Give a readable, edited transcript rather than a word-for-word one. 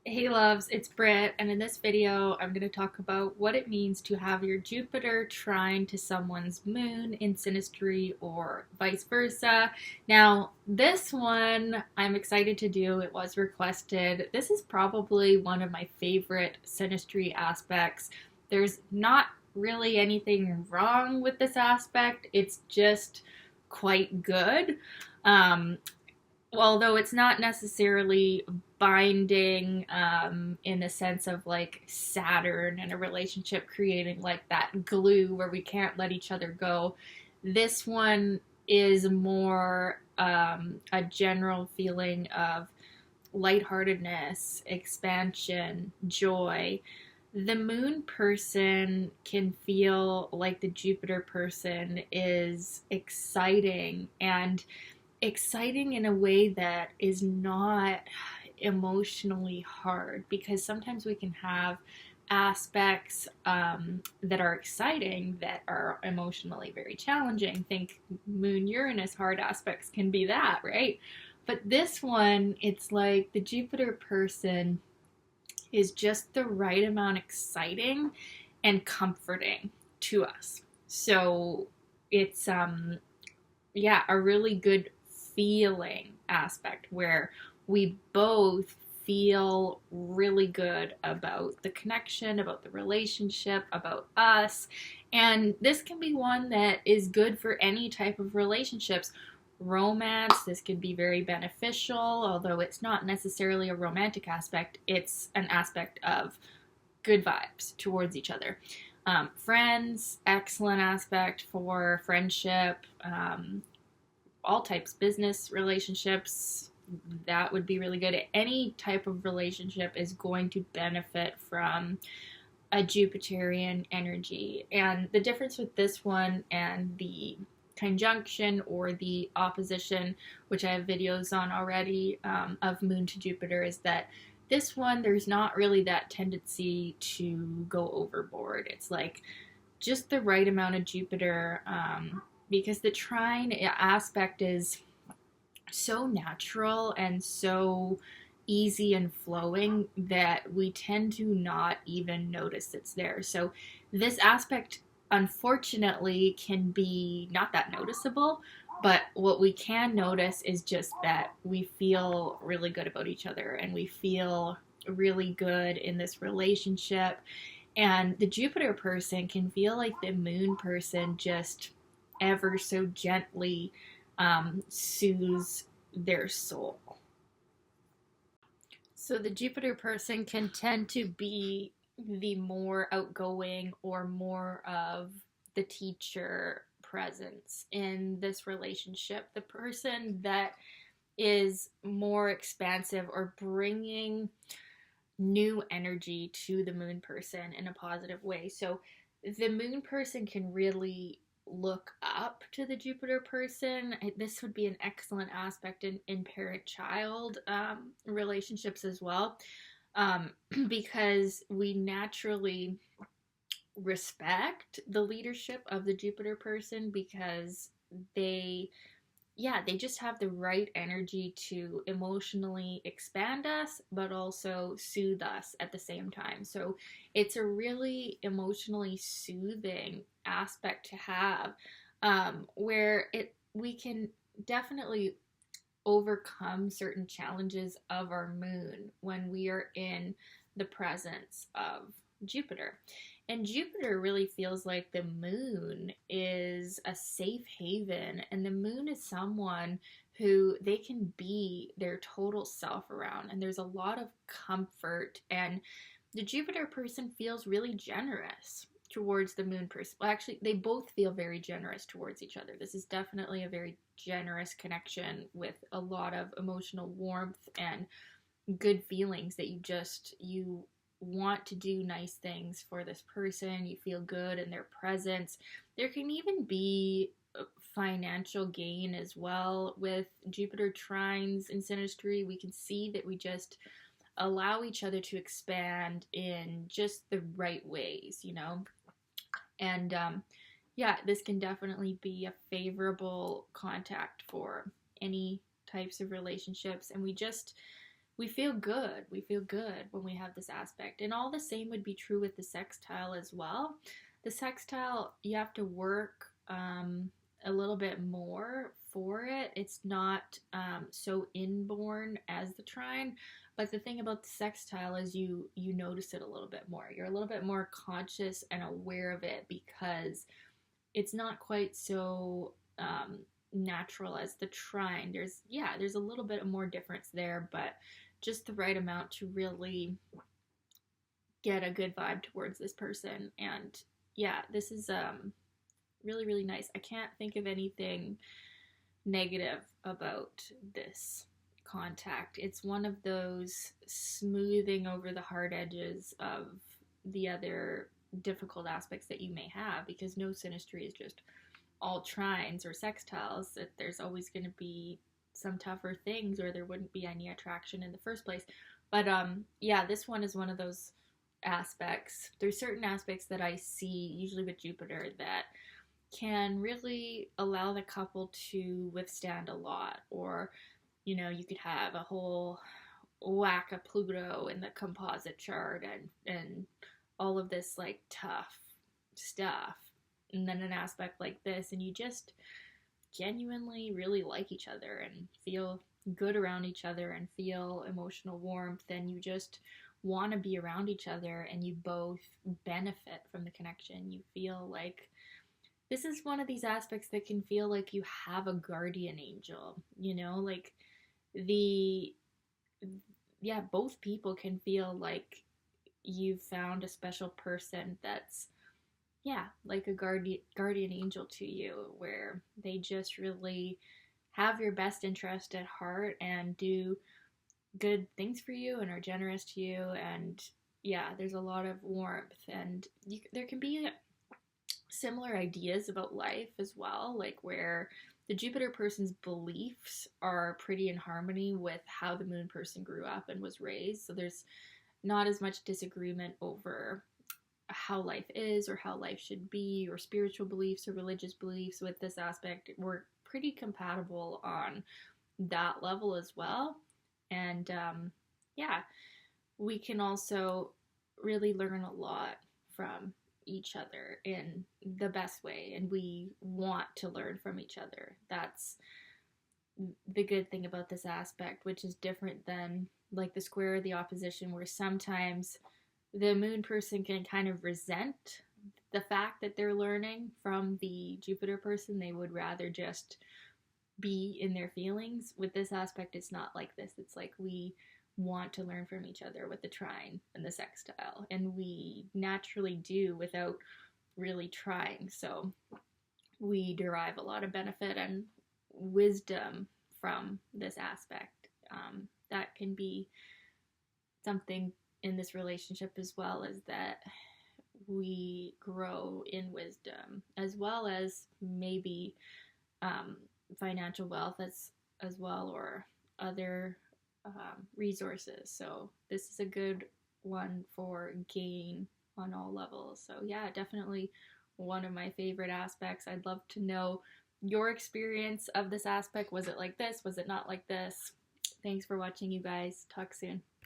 Hey loves, it's Britt, and in this video, I'm going to talk about what it means to have your Jupiter trine to someone's moon in Synastry or vice versa. Now, this one I'm excited to do. It was requested. This is probably one of my favorite Synastry aspects. There's not really anything wrong with this aspect, it's just quite good. Um, Although it's not necessarily binding in the sense of like Saturn and a relationship creating like that glue where we can't let each other go. This one is more a general feeling of lightheartedness, expansion, joy. The moon person can feel like the Jupiter person is exciting in a way that is not emotionally hard, because sometimes we can have aspects that are exciting that are emotionally very challenging. Think moon Uranus hard aspects can be that, right? But this one, it's like the Jupiter person is just the right amount exciting and comforting to us. So it's yeah, a really good feeling aspect where we both feel really good about the connection, about the relationship, about us. And this can be one that is good for any type of relationships. Romance, this could be very beneficial, although it's not necessarily a romantic aspect, it's an aspect of good vibes towards each other. Friends, excellent aspect for friendship, all types, business relationships, that would be really good. Any type of relationship is going to benefit from a Jupiterian energy. And the difference with this one and the conjunction or the opposition, which I have videos on already, of Moon to Jupiter, is that this one, there's not really that tendency to go overboard. It's like just the right amount of Jupiter, because the trine aspect is so natural and so easy and flowing that we tend to not even notice it's there. So this aspect, unfortunately, can be not that noticeable, but what we can notice is just that we feel really good about each other and we feel really good in this relationship. And the Jupiter person can feel like the moon person just ever so gently soothes their soul. So the Jupiter person can tend to be the more outgoing or more of the teacher presence in this relationship. The person that is more expansive or bringing new energy to the moon person in a positive way. So the moon person can really look up to the Jupiter person. This would be an excellent aspect in parent child relationships as well, um, because we naturally respect the leadership of the Jupiter person because they they just have the right energy to emotionally expand us, but also soothe us at the same time. So it's a really emotionally soothing aspect to have, where we can definitely overcome certain challenges of our moon when we are in the presence of Jupiter. And Jupiter really feels like the moon is a safe haven, and the moon is someone who they can be their total self around, and there's a lot of comfort. And the Jupiter person feels really generous towards the moon person. Well, actually, they both feel very generous towards each other. This is definitely a very generous connection with a lot of emotional warmth and good feelings that you want to do nice things for this person. You feel good in their presence. There can even be financial gain as well with Jupiter trines in Synastry. We can see that we just allow each other to expand in just the right ways, you know? And yeah, this can definitely be a favorable contact for any types of relationships. And we we feel good. We feel good when we have this aspect. And all the same would be true with the sextile as well. The sextile, you have to work a little bit more for it. It's not so inborn as the trine. But the thing about the sextile is you notice it a little bit more. You're a little bit more conscious and aware of it because it's not quite so natural as the trine. There's a little bit more difference there, but just the right amount to really get a good vibe towards this person. And yeah, this is really, really nice. I can't think of anything negative about this contact. It's one of those smoothing over the hard edges of the other difficult aspects that you may have, because no synastry is just all trines or sextiles. That there's always going to be some tougher things, or there wouldn't be any attraction in the first place. But yeah, this one is one of those aspects. There's certain aspects that I see usually with Jupiter that can really allow the couple to withstand a lot. Or you could have a whole whack of Pluto in the composite chart, and all of this like tough stuff, and then an aspect like this, and you just genuinely really like each other and feel good around each other and feel emotional warmth, and you just want to be around each other, and you both benefit from the connection. You feel like this is one of these aspects that can feel like you have a guardian angel, like the yeah, both people can feel like you've found a special person that's like a guardian angel to you, where they just really have your best interest at heart and do good things for you and are generous to you. And yeah, there's a lot of warmth, and there can be similar ideas about life as well, like where the Jupiter person's beliefs are pretty in harmony with how the moon person grew up and was raised. So there's not as much disagreement over how life is or how life should be, or spiritual beliefs or religious beliefs. With this aspect, we're pretty compatible on that level as well. And yeah, we can also really learn a lot from each other in the best way, and we want to learn from each other. That's the good thing about this aspect, which is different than like the square or the opposition, where sometimes the moon person can kind of resent the fact that they're learning from the Jupiter person. They would rather just be in their feelings. With this aspect, it's not like this. It's like we want to learn from each other with the trine and the sextile, and we naturally do without really trying. So we derive a lot of benefit and wisdom from this aspect. That can be something in this relationship as well, as that we grow in wisdom, as well as maybe financial wealth as well, or other resources. So this is a good one for gain on all levels. So yeah, definitely one of my favorite aspects. I'd love to know your experience of this aspect. Was it like this? Was it not like this? Thanks for watching, you guys. Talk soon.